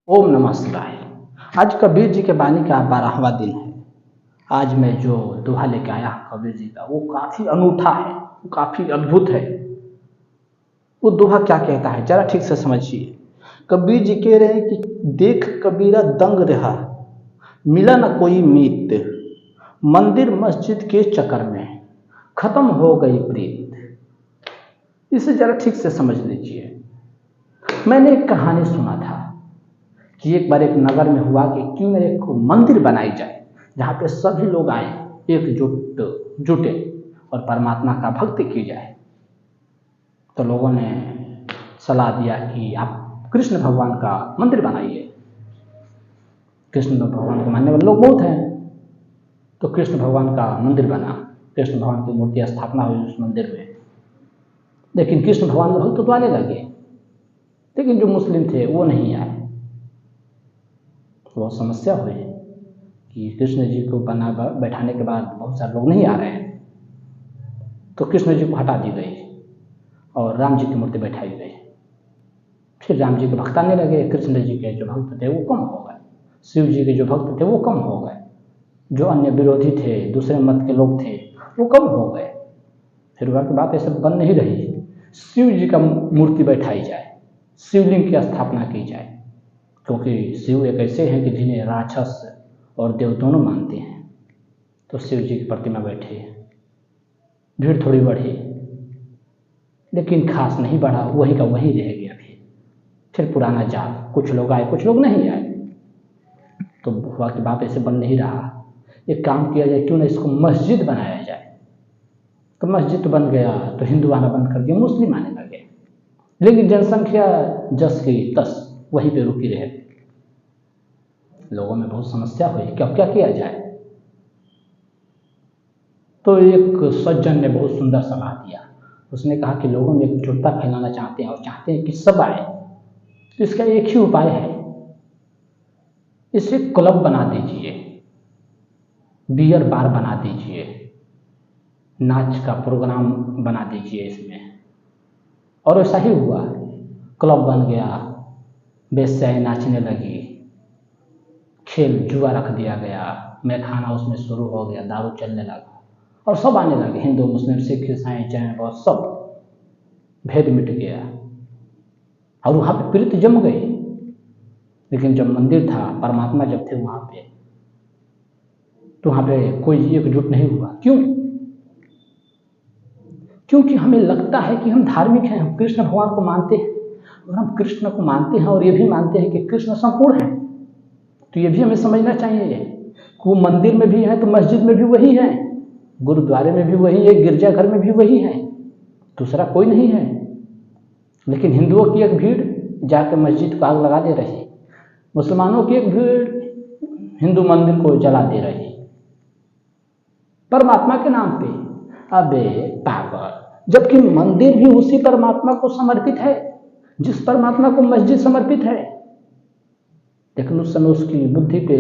ओम नमः शिवाय। आज कबीर जी के बानी का 12वां दिन है। आज मैं जो दोहा लेके आया हूँ कबीर जी का, वो काफी अनूठा है, वो काफी अद्भुत है। वो दोहा क्या कहता है जरा ठीक से समझिए। कबीर जी कह रहे हैं कि देख कबीरा दंग रहा, मिला न कोई मीत, मंदिर मस्जिद के चक्कर में खत्म हो गई प्रीत। इसे जरा ठीक से समझ लीजिए। मैंने एक कहानी सुना था कि एक बार एक नगर में हुआ कि क्यों न एक मंदिर बनाई जाए जहाँ पे सभी लोग आए, एकजुट जुटे और परमात्मा का भक्ति की जाए। तो लोगों ने सलाह दिया कि आप कृष्ण भगवान का मंदिर बनाइए। कृष्ण भगवान को मानने वाले लोग बहुत हैं, तो कृष्ण भगवान का मंदिर बना। कृष्ण भगवान की मूर्ति स्थापना हुई उस मंदिर में। लेकिन कृष्ण भगवान के भक्त तो आने लगे, लेकिन जो मुस्लिम थे वो नहीं आए। बहुत समस्या हुई कि कृष्ण जी को बैठाने के बाद बहुत सारे लोग नहीं आ रहे हैं, तो कृष्ण जी को हटा दी गई और राम जी की मूर्ति बैठाई गई। फिर राम जी के भक्त आने लगे, कृष्ण जी के जो भक्त थे वो कम हो गए, शिव जी के जो भक्त थे वो कम हो गए, जो अन्य विरोधी थे, दूसरे मत के लोग थे वो कम हो गए। फिर वह की बात ऐसे बन नहीं रही, शिव जी का मूर्ति बैठाई जाए, शिवलिंग की स्थापना की जाए, क्योंकि शिव एक ऐसे हैं कि जिन्हें राक्षस और देव दोनों मानते हैं। तो शिव जी की प्रतिमा बैठी, भीड़ थोड़ी बढ़ी, लेकिन खास नहीं बढ़ा, वही का वही रह गया। फिर पुराना जाल, कुछ लोग आए कुछ लोग नहीं आए। तो हुआ कि बात ऐसे बन नहीं रहा, एक काम किया जाए, क्यों ना इसको मस्जिद बनाया जाए। तो मस्जिद तो बन गया, तो हिंदू आना बंद कर दिया, मुस्लिम आने लगे, लेकिन जनसंख्या जस की तस वहीं पे रुकी रहे। लोगों में बहुत समस्या हुई कि अब क्या किया जाए। तो एक सज्जन ने बहुत सुंदर सलाह दिया। उसने कहा कि लोगों में एकजुटता फैलाना चाहते हैं और चाहते हैं कि सब आए, तो इसका एक ही उपाय है, इसे क्लब बना दीजिए, बियर बार बना दीजिए, नाच का प्रोग्राम बना दीजिए इसमें। और ऐसा ही हुआ, क्लब बन गया, वेश्याएं नाचने लगी, खेल जुआ रख दिया गया, मैखाना उसमें शुरू हो गया, दारू चलने लगा और सब आने लगे, हिंदू मुस्लिम सिख ईसाई जैन बौद्ध, सब भेद मिट गया और वहाँ पे प्रीति जम गई। लेकिन जब मंदिर था, परमात्मा जब थे वहाँ पे, तो वहाँ पे कोई एकजुट नहीं हुआ। क्यों? क्योंकि हमें लगता है कि हम धार्मिक हैं, हम कृष्ण भगवान को मानते हैं, और हम कृष्ण को मानते हैं और ये भी मानते हैं कि कृष्ण संपूर्ण है। तो ये भी हमें समझना चाहिए कि वो मंदिर में भी है तो मस्जिद में भी वही है, गुरुद्वारे में भी वही है, गिरजाघर में भी वही है, दूसरा कोई नहीं है। लेकिन हिंदुओं की एक भीड़ जाकर मस्जिद को आग लगा दे रही, मुसलमानों की एक भीड़ हिंदू मंदिर को जला दे रही परमात्मा के नाम पे। अबे पागल, जबकि मंदिर भी उसी परमात्मा को समर्पित है जिस परमात्मा को मस्जिद समर्पित है। लेकिन उस समय उसकी बुद्धि पे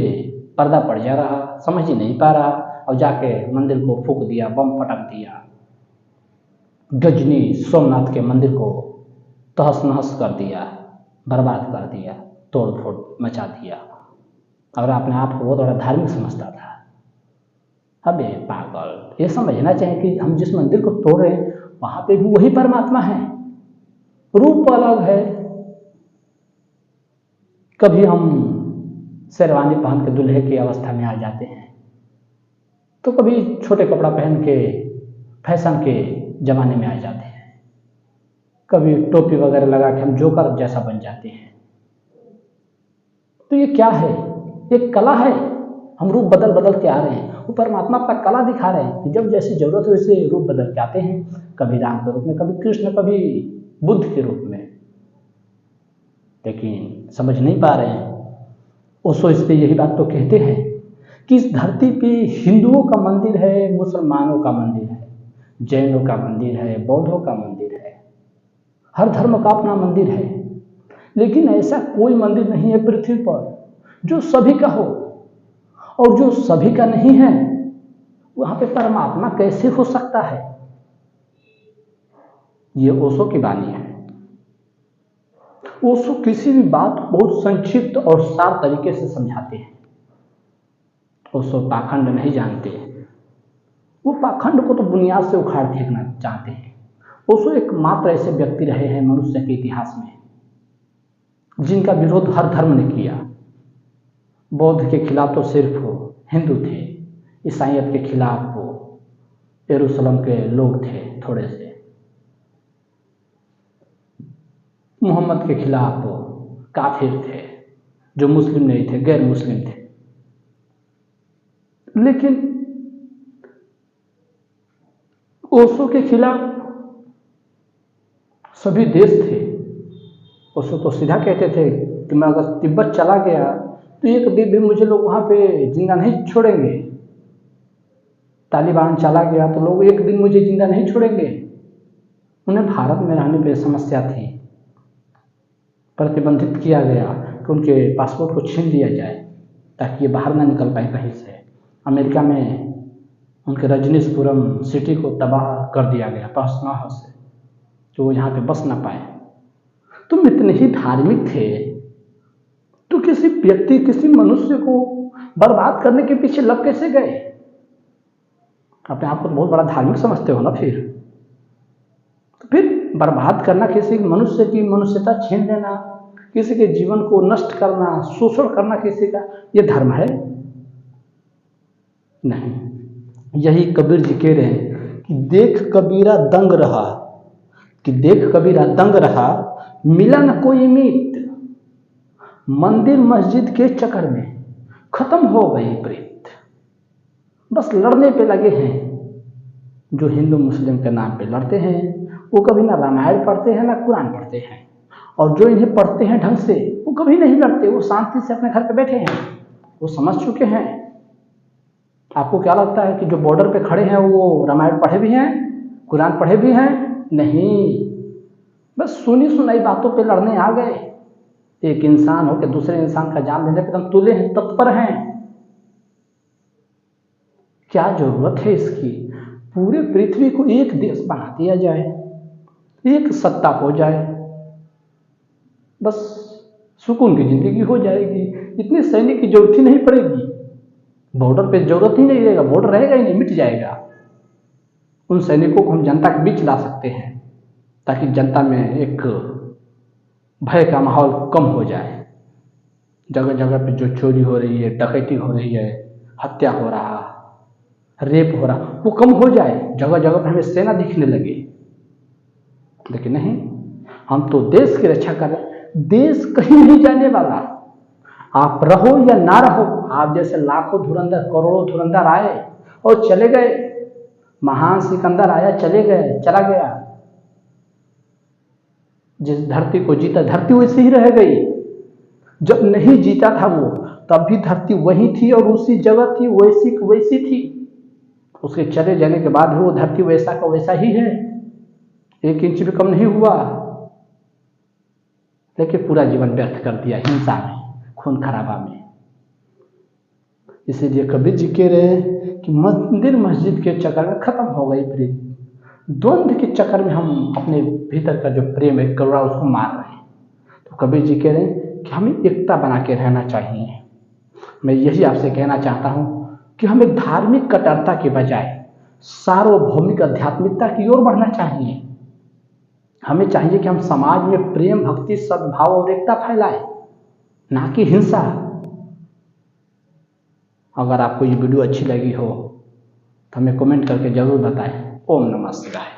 पर्दा पड़ जा रहा, समझ ही नहीं पा रहा, और जाके मंदिर को फूंक दिया, बम फटक दिया, गजनी सोमनाथ के मंदिर को तहस नहस कर दिया, बर्बाद कर दिया, तोड़ फोड़ मचा दिया, और अपने आप को बहुत बड़ा धार्मिक समझता था। अबे पागल, ये समझना चाहिए कि हम जिस मंदिर को तोड़ रहे हैं वहां पे भी वही परमात्मा है, रूप अलग है। कभी हम शेरवानी पहन के दुल्हे की अवस्था में आ जाते हैं, तो कभी छोटे कपड़ा पहन के फैशन के जमाने में आ जाते हैं, कभी टोपी वगैरह लगा के हम जोकर जैसा बन जाते हैं। तो ये क्या है? एक कला है, हम रूप बदल बदल के आ रहे हैं। वो परमात्मा अपना कला दिखा रहे हैं कि जब जैसी जरूरत हो वैसे रूप बदल के आते हैं, कभी राम के रूप में, कभी कृष्ण, कभी बुद्ध के रूप में। लेकिन समझ नहीं पा रहे हैं। ओशो इस पे यही बात तो कहते हैं कि इस धरती पे हिंदुओं का मंदिर है, मुसलमानों का मंदिर है, जैनों का मंदिर है, बौद्धों का मंदिर है, हर धर्म का अपना मंदिर है। लेकिन ऐसा कोई मंदिर नहीं है पृथ्वी पर जो सभी का हो, और जो सभी का नहीं है वहां पे परमात्मा कैसे हो सकता है? ये ओशो की वाणी है। ओशो किसी भी बात को बहुत संक्षिप्त और साफ तरीके से समझाते हैं। ओशो पाखंड नहीं जानते, वो पाखंड को तो बुनियाद से उखाड़ फेंकना चाहते हैं। ओशो एकमात्र ऐसे व्यक्ति रहे हैं मनुष्य के इतिहास में जिनका विरोध हर धर्म ने किया। बौद्ध के खिलाफ तो सिर्फ हिंदू थे, ईसाइयत के खिलाफ वो यरूशलेम के लोग थे थोड़े से, मोहम्मद के खिलाफ काफिर थे जो मुस्लिम नहीं थे, गैर मुस्लिम थे। लेकिन ओशो के खिलाफ सभी देश थे। ओशो तो सीधा कहते थे कि मैं अगर तिब्बत चला गया तो एक दिन भी मुझे लोग वहां पे जिंदा नहीं छोड़ेंगे। तालिबान चला गया तो लोग एक दिन मुझे जिंदा नहीं छोड़ेंगे। उन्हें भारत में रहने पर समस्या थी, प्रतिबंधित किया गया कि उनके पासपोर्ट को छीन लिया जाए ताकि ये बाहर ना निकल पाए कहीं से। अमेरिका में उनके रजनीशपुरम सिटी को तबाह कर दिया गया तहस-नहस से, तो वो यहाँ पे बस ना पाए। तुम इतने ही धार्मिक थे तो किसी व्यक्ति, किसी मनुष्य को बर्बाद करने के पीछे लग कैसे गए? अपने आप को तो बहुत बड़ा धार्मिक समझते हो ना। फिर बर्बाद करना, किसी मनुष्य की मनुष्यता छीन लेना, किसी के जीवन को नष्ट करना, शोषण करना किसी का, यह धर्म है? नहीं। यही कबीर जी कह रहे हैं कि देख कबीरा दंग रहा, कि देख कबीरा दंग रहा, मिला न कोई मीत, मंदिर मस्जिद के चक्कर में खत्म हो गई प्रीत। बस लड़ने पे लगे हैं। जो हिंदू मुस्लिम के नाम पे लड़ते हैं वो कभी ना रामायण पढ़ते हैं ना कुरान पढ़ते हैं, और जो इन्हें पढ़ते हैं ढंग से वो कभी नहीं लड़ते। वो शांति से अपने घर पे बैठे हैं, वो समझ चुके हैं। आपको क्या लगता है कि जो बॉर्डर पे खड़े हैं वो रामायण पढ़े भी हैं, कुरान पढ़े भी हैं? नहीं, बस सुनी सुनाई बातों पे लड़ने आ गए। एक इंसान हो के दूसरे इंसान का जान लेने पे तुम तुले हैं, तत्पर हैं। क्या जरूरत है इसकी? पूरे पृथ्वी को एक देश बना दिया जाए, एक सत्ता हो जाए, बस सुकून की जिंदगी हो जाएगी। इतने सैनिक की जरूरत ही नहीं पड़ेगी, बॉर्डर पे जरूरत ही नहीं रहेगा, बॉर्डर रहेगा ही नहीं, मिट जाएगा। उन सैनिकों को हम जनता के बीच ला सकते हैं ताकि जनता में एक भय का माहौल कम हो जाए। जगह जगह पे जो चोरी हो रही है, डकैती हो रही है, हत्या हो रहा, रेप हो रहा, वो कम हो जाए, जगह जगह पे हमें सेना दिखने लगे। लेकिन नहीं, हम तो देश की रक्षा कर रहे हैं। देश कहीं नहीं जाने वाला, आप रहो या ना रहो। आप जैसे लाखों धुरंधर, करोड़ों धुरंधर आए और चले गए। महान सिकंदर आया, चले गए, चला गया। जिस धरती को जीता, धरती वैसे ही रह गई। जब नहीं जीता था वो, तब भी धरती वही थी और उसी जगह थी, वैसी की वैसी थी। उसके चले जाने के बाद भी वो धरती वैसा का वैसा ही है, 1 इंच भी कम नहीं हुआ। लेकिन पूरा जीवन व्यर्थ कर दिया हिंसा में, खून खराबा में। इसीलिए कबीर जी कह रहे हैं कि मंदिर मस्जिद के चक्कर में खत्म हो गई प्रीत। द्वंद्व के चक्कर में हम अपने भीतर का जो प्रेम है, करुणा, उसको मार रहे हैं। तो कबीर जी कह रहे हैं कि हमें एकता बना के रहना चाहिए। मैं यही आपसे कहना चाहता हूं कि हमें धार्मिक कट्टरता के बजाय सार्वभौमिक आध्यात्मिकता की ओर बढ़ना चाहिए। हमें चाहिए कि हम समाज में प्रेम, भक्ति, सद्भाव और एकता फैलाएं, ना कि हिंसा। अगर आपको ये वीडियो अच्छी लगी हो तो हमें कमेंट करके जरूर बताएं। ओम नमः शिवाय।